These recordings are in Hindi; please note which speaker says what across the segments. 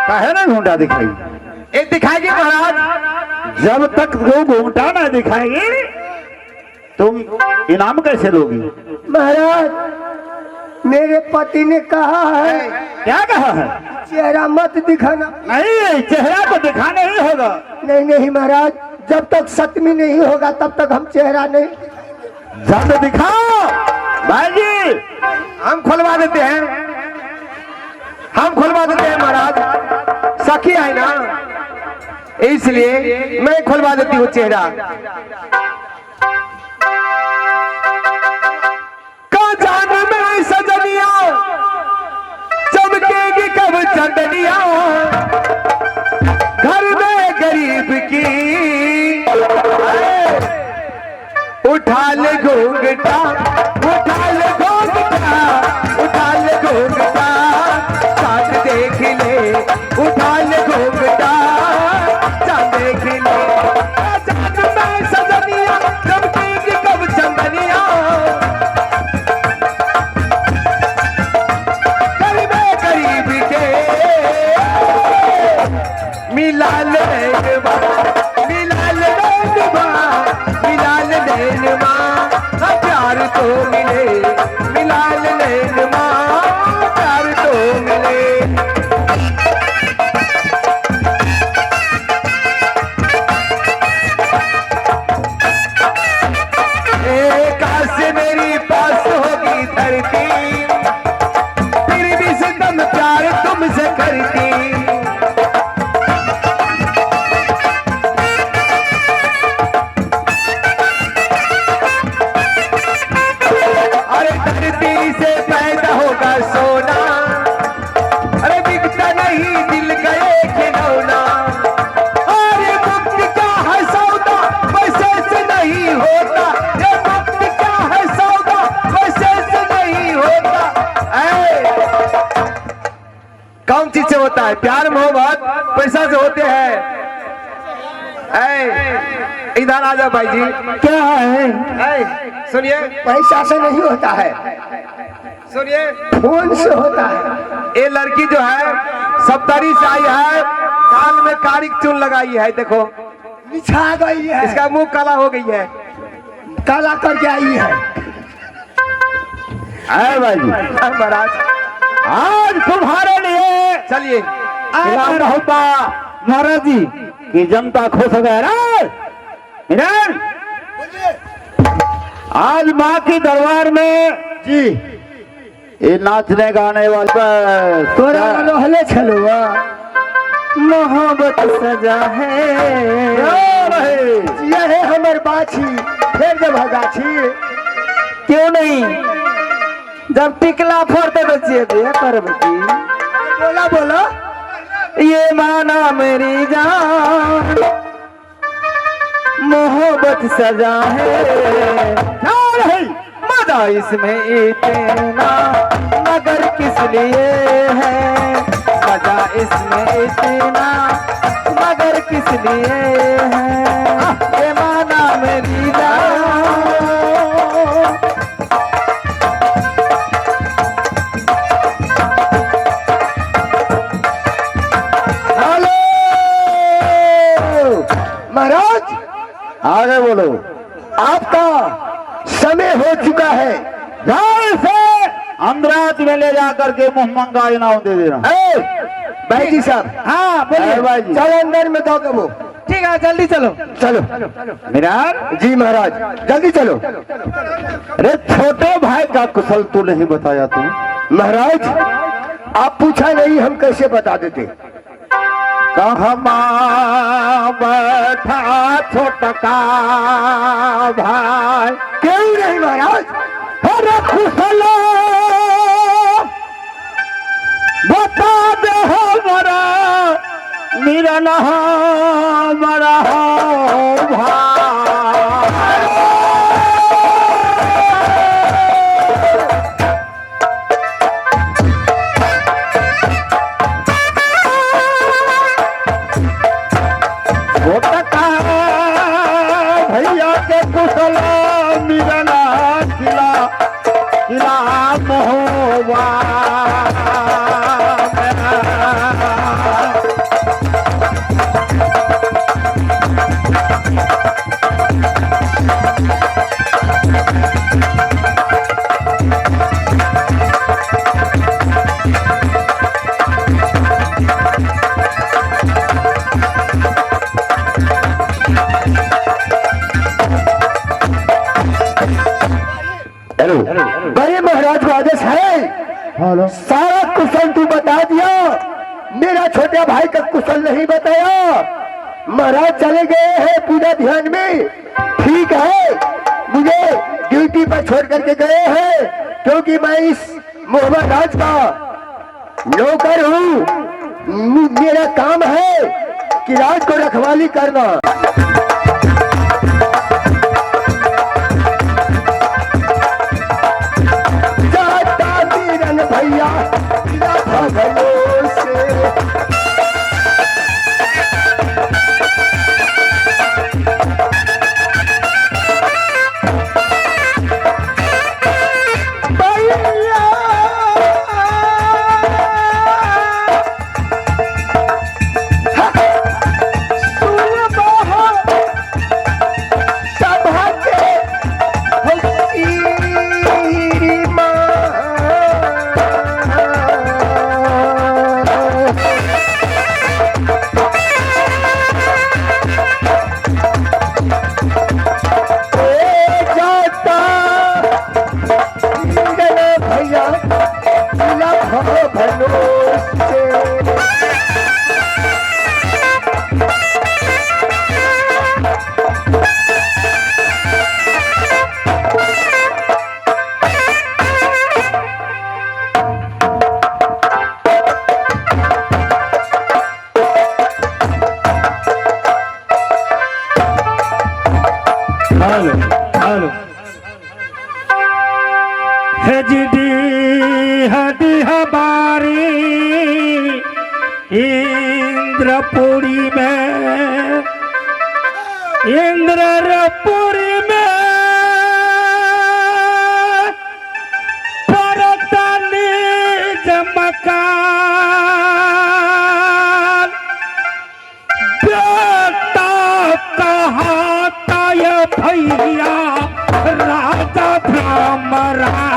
Speaker 1: काहे ना घूंटा दिखाई?
Speaker 2: एक दिखाएगी महाराज।
Speaker 1: जब तक वो घूंटा ना दिखाएगी तुम इनाम कैसे लोगी?
Speaker 3: महाराज, मेरे पति ने कहा है।
Speaker 1: क्या कहा है?
Speaker 3: चेहरा मत दिखाना।
Speaker 1: नहीं, चेहरा तो दिखाना ही होगा।
Speaker 3: नहीं नहीं महाराज, जब तक सतमी नहीं होगा तब तक हम चेहरा नहीं।
Speaker 1: जब दिखाओ भाई जी,
Speaker 2: हम खुलवा देते हैं, हम खुलवा देते हैं महाराज। सखी है ना, इसलिए मैं खुलवा देती हूँ चेहरा। का जान में सजनिया चमकेगी कब चंदनिया, घर में गरीब की उठा ले घूंघटा, उठा ले घूंघटा, उठा ले घूंघटा, चांद देख ले, उठा ले घूंघटा, चांद देख ले। चांद में सजनिया चमकेगी कब चंदनिया, घर में गरीब के मिला ले मिला ले प्यार तो मिले, मिलाल नैन मां, प्यार तो मिले। एक से मेरी पास होगी धरती, फिर भी सितम प्यार तुमसे करती। से पैदा होगा सोना, अरे बिकता नहीं दिल का एक खिलौना। अरे मुक्त क्या है सौदा, पैसे से नहीं होता। ये मुक्त क्या है सौदा, पैसे से नहीं होता। कौन चीज से होता है? प्यार मोहब्बत पैसा से होते हैं। इधर आ जाओ भाई जी।
Speaker 3: क्या है?
Speaker 2: सुनिए,
Speaker 3: पैसा से नहीं होता है,
Speaker 2: सुनिए,
Speaker 3: खून से होता है।
Speaker 2: ये लड़की जो है सप्तरी से आई है, कान में कारिक चून लगाई है, देखो
Speaker 3: बिछा गई है।
Speaker 2: इसका मुंह काला हो गई है,
Speaker 3: काला करके आई है।
Speaker 1: है भाई जी,
Speaker 2: महाराज
Speaker 1: आज तुम्हारे लिए
Speaker 2: चलिए।
Speaker 1: इनाम होता महाराज जी की जनता खुश हो गए ना। आज माँ के दरबार में
Speaker 3: जी
Speaker 1: ये नाचने गाने वाले
Speaker 3: तोरा रहले छलुआ मोहब्बत सजा है, यह है हमर बाछी फिर जब गाछी।
Speaker 2: क्यों नहीं, जब टिकला फोड़ते बचिए दिया कर बची।
Speaker 3: बोला बोला,
Speaker 2: ये माना मेरी जान मोहब्बत सजा है, मजा इसमें इतना मगर किस लिए है, मजा इसमें इतना मगर किस लिए है, ये माना मेरी जान।
Speaker 3: हेलो महाराज,
Speaker 1: आगे बोलो।
Speaker 3: आपका समय हो चुका है।
Speaker 1: ध्यान से अमरात में ले जाकर के मुंह मंगा इनाम दे देना।
Speaker 3: भाई जी साहब,
Speaker 1: हाँ बोलिए भाई जी।
Speaker 3: चलो अंदर में दो वो।
Speaker 2: ठीक है, जल्दी चलो।
Speaker 3: चलो
Speaker 1: मिरार
Speaker 3: जी महाराज, जल्दी चलो।
Speaker 1: अरे छोटे भाई का कुशल तू नहीं बताया तू?
Speaker 3: महाराज, आप पूछा नहीं, हम कैसे बता देते।
Speaker 1: कहमा बैठा छोटका भाई?
Speaker 3: क्यों नहीं महाराज?
Speaker 1: अरे कुशल बता दे हमारा मेरा ना हमारा भाई। भैया के कुशल मिलना खिला खिला महोबा हेलो
Speaker 3: सारा कुशल तू बता दिया, मेरा छोटा भाई का कुशल नहीं बताया। महाराज चले गए हैं पूजा ध्यान में, ठीक है, मुझे ड्यूटी पर छोड़ करके गए हैं, क्योंकि मैं इस मोहम्मद राज का नौकर हूँ। मेरा काम है कि राज को रखवाली करना। जाता वीरन भैया भगवान से,
Speaker 1: हेलो हजडी हदी हमारी इंद्रपुरी में, इंद्रपुरी में परतनी मकान, बेटा कहाता ये भैया राजा धर्मराज।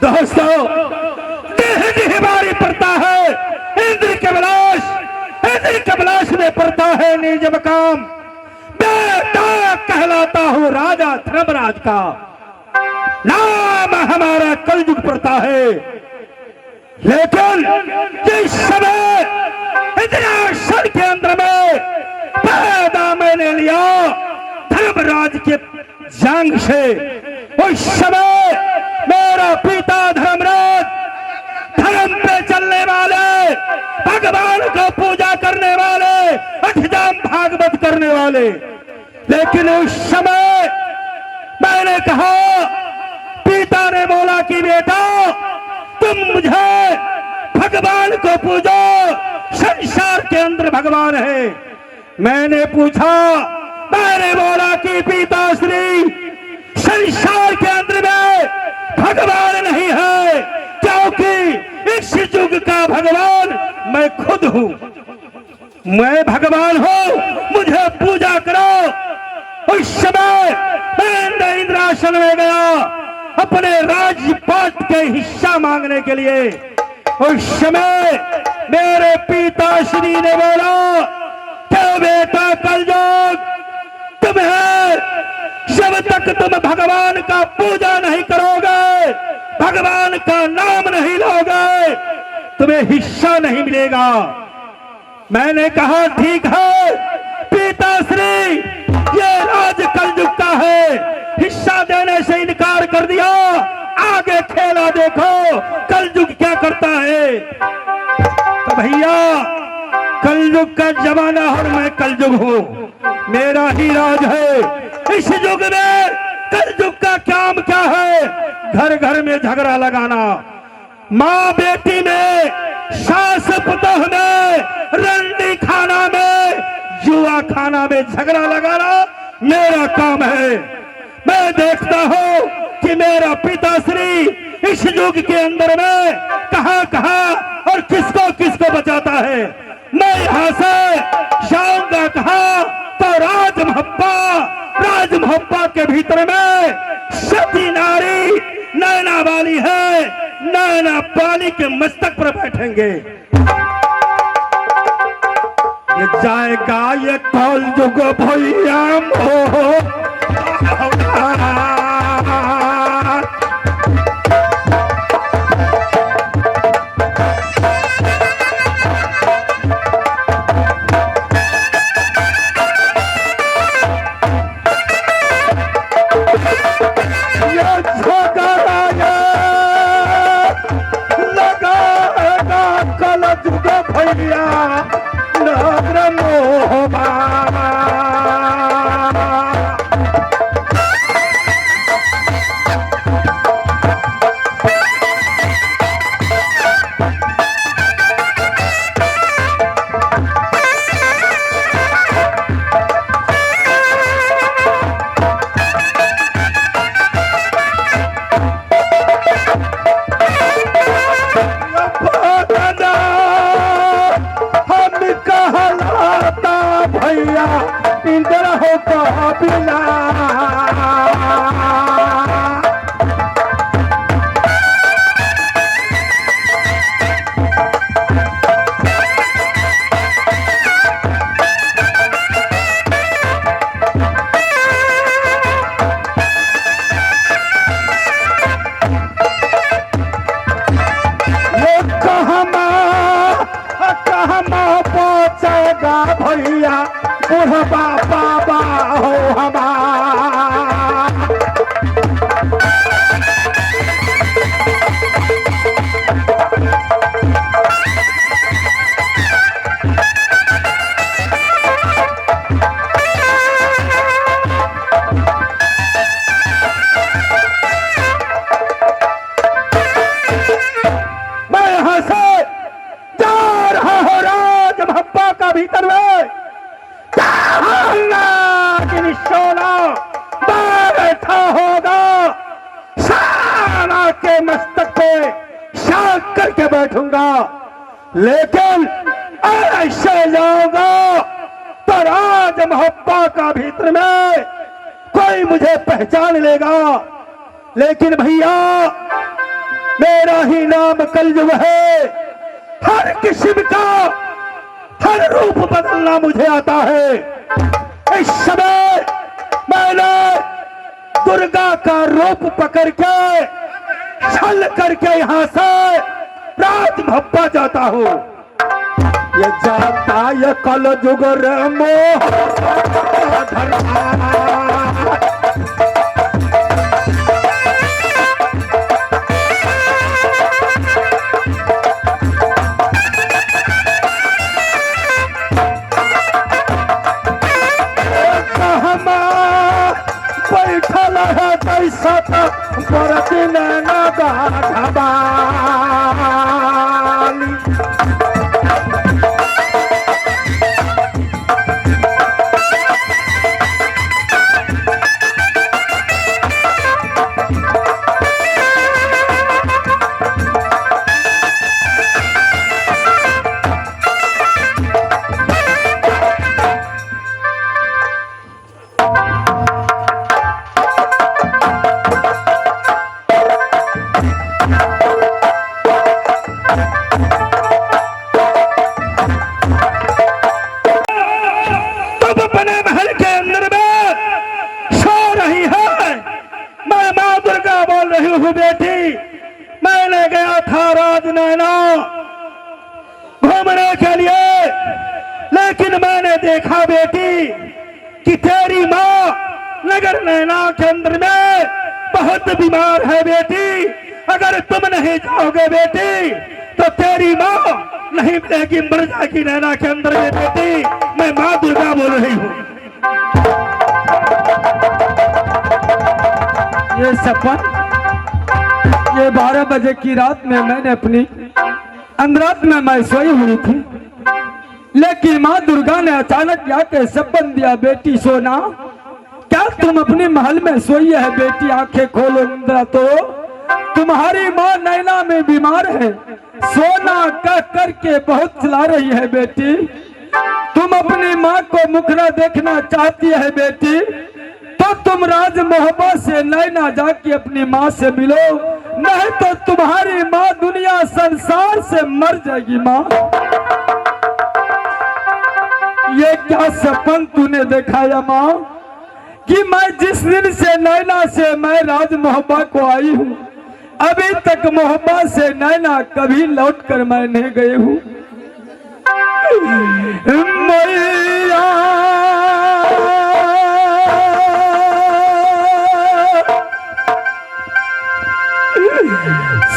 Speaker 1: दोस्तों, हमारी पड़ता है इंद्र कबलाश में पड़ता है निज मकाम। बेटा कहलाता हूँ राजा धर्मराज का, नाम हमारा कलयुग पड़ता है। लेकिन जिस समय इंद्रासन के अंदर में पैदा मैंने लिया धर्मराज के जंग से, उस समय मेरा पिता धर्मराज धर्म पे चलने वाले, भगवान को पूजा करने वाले, अष्टजाम भागवत करने वाले। लेकिन उस समय मैंने कहा, पिता ने बोला कि बेटा तुम मुझे भगवान को पूजो, संसार के अंदर भगवान है। मैंने पूछा, मैंने बोला कि पिताश्री संसार के अंदर में भगवान नहीं है, क्योंकि इस युग का भगवान मैं खुद हूँ। मैं भगवान हूँ, मुझे पूजा करो। उस समय मैं इंद्रासन में गया अपने राजपाट के हिस्सा मांगने के लिए। उस समय मेरे पिताश्री ने बोला, क्यों बेटा कलयुग तुम्हें जब तक तुम भगवान का पूजा नहीं करोगे, भगवान का नाम नहीं लोगे, तुम्हें हिस्सा नहीं मिलेगा। मैंने कहा ठीक है पिताश्री, ये राज कलयुग का है, हिस्सा देने से इनकार कर दिया, आगे खेला देखो कलयुग क्या करता है। तो भैया कलयुग का जमाना और मैं कलयुग हूं, मेरा ही राज है। इस युग में कलयुग का काम क्या है? घर घर में झगड़ा लगाना, माँ बेटी में, सास पुतोह में, रंडी खाना में, जुआ खाना में झगड़ा लगाना मेरा काम है। मैं देखता हूँ कि मेरा पिताश्री इस युग के अंदर में कहां और किसको किसको बचाता है। मैं यहां से जाऊंगा कहां? तो राजमहब्बा के भीतर में सती नारी नैना वाली है, नैना पानी के मस्तक पर बैठेंगे। ये जाएगा ये कलयुग भैया मोह, भैया नग्न मोह बाबा। भैया इंद्र हो काबिला, पहुंचेगा भैया बुढ़वा बाबा हो हमारा। मैं यहां से जा रहा हूं राजमहब्बा का भीतर में, सोना बैठा होगा, सारा के मस्तक पे शाक करके बैठूंगा, लेकिन ऐसे जाऊंगा तो राजमहब्बा का भीतर में कोई मुझे पहचान लेगा। लेकिन भैया मेरा ही नाम कलयुग है, हर किस्म का हर रूप बदलना मुझे आता है। इस समय मैंने दुर्गा का रूप पकड़ के छल करके यहां से राजमहब्बा जाता हूं। ये जाता ये कलयुग रे मोह बैठल है कैसा बरती नैना ढबाली। मैंने गया था राजनैना घूमने के लिए, लेकिन मैंने देखा बेटी कि तेरी माँ नगर नैना के अंदर में बहुत बीमार है बेटी। अगर तुम नहीं जाओगे बेटी तो तेरी माँ नहीं मिलेगी, मर जाएगी नैना के अंदर में बेटी। मैं माँ दुर्गा बोल रही हूँ।
Speaker 4: ये सपन, ये 12 बजे की रात में मैंने अपनी अंधरात में मैं सोई हुई थी, लेकिन माँ दुर्गा ने अचानक आके सपन दिया, बेटी सोना क्या तुम अपने महल में सोई है बेटी? आंखें खोलो इंद्रा, तो तुम्हारी माँ नैना में बीमार है, सोना कह करके बहुत चिल्ला रही है बेटी। तुम अपनी माँ को मुखरा देखना चाहती है बेटी, तो तुम राज मोहब्बा से नैना जाके अपनी माँ से मिलो, नहीं तो तुम्हारी माँ दुनिया संसार से मर जाएगी। माँ ये क्या सपन तूने दिखाया माँ कि मैं जिस दिन से नैना से मैं राज मोहब्बा को आई हूँ, अभी तक मोहब्बा से नैना कभी लौट कर मैं नहीं गई हूँ। मैया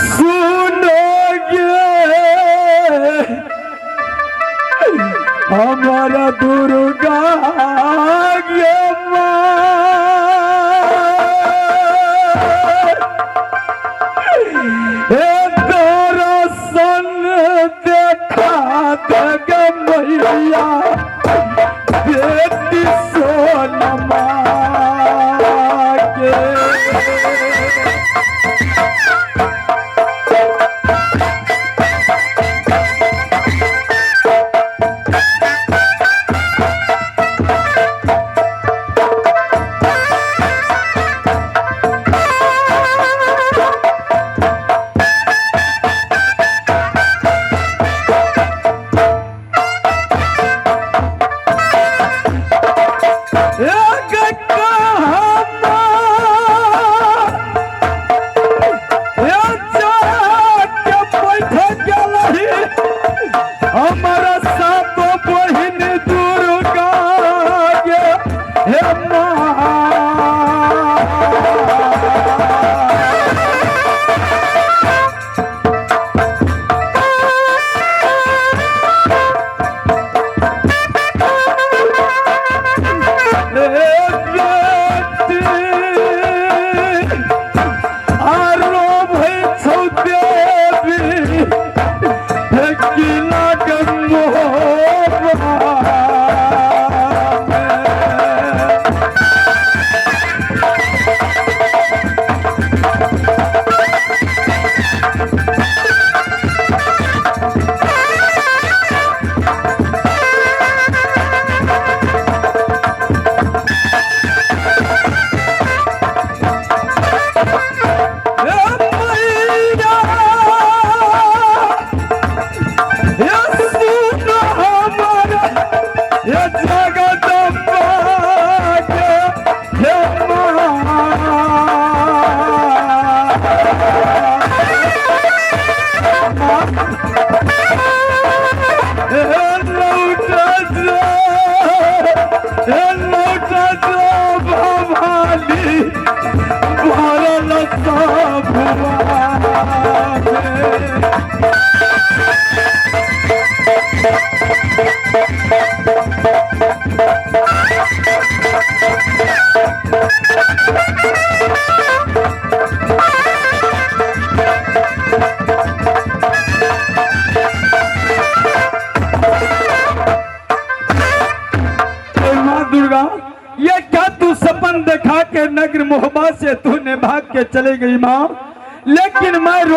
Speaker 4: सुनोगे हमारा दुर्गा ये दर्शन देखा देगा मैया बेटी सोनमा के। ये क्या तू सपन दिखा के नगर मोहब्बत से तूने भाग के चली गई माँ, लेकिन मैं